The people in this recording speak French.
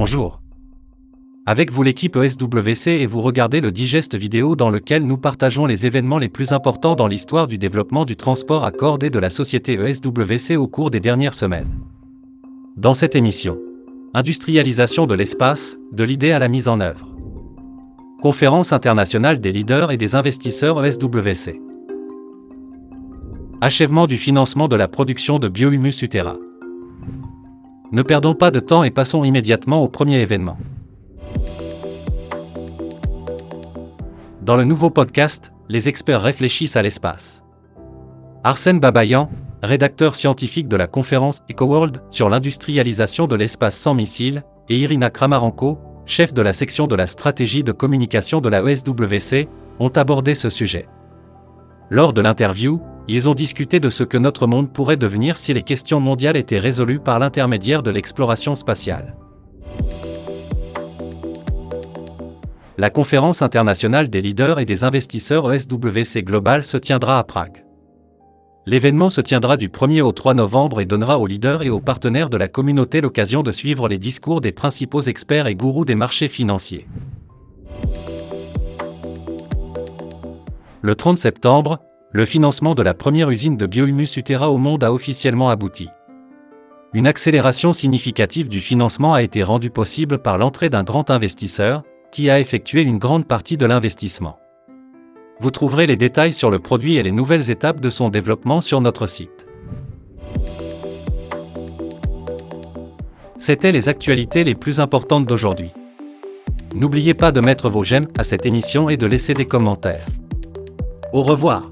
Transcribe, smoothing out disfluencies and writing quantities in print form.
Bonjour. Avec vous l'équipe ESWC et vous regardez le digest vidéo dans lequel nous partageons les événements les plus importants dans l'histoire du développement du transport à cordes et de la société ESWC au cours des dernières semaines. Dans cette émission, industrialisation de l'espace, de l'idée à la mise en œuvre. Conférence internationale des leaders et des investisseurs ESWC. Achèvement du financement de la production de biohumus Utera. Ne perdons pas de temps et passons immédiatement au premier événement. Dans le nouveau podcast, les experts réfléchissent à l'espace. Arsène Babayan, rédacteur scientifique de la conférence EcoWorld sur l'industrialisation de l'espace sans missiles, et Irina Kramarenko, chef de la section de la stratégie de communication de la ESWC, ont abordé ce sujet. Lors de l'interview, ils ont discuté de ce que notre monde pourrait devenir si les questions mondiales étaient résolues par l'intermédiaire de l'exploration spatiale. La conférence internationale des leaders et des investisseurs ESWC Global se tiendra à Prague. L'événement se tiendra du 1er au 3 novembre et donnera aux leaders et aux partenaires de la communauté l'occasion de suivre les discours des principaux experts et gourous des marchés financiers. Le 30 septembre, le financement de la première usine de biohumus Utera au monde a officiellement abouti. Une accélération significative du financement a été rendue possible par l'entrée d'un grand investisseur, qui a effectué une grande partie de l'investissement. Vous trouverez les détails sur le produit et les nouvelles étapes de son développement sur notre site. C'étaient les actualités les plus importantes d'aujourd'hui. N'oubliez pas de mettre vos j'aime à cette émission et de laisser des commentaires. Au revoir.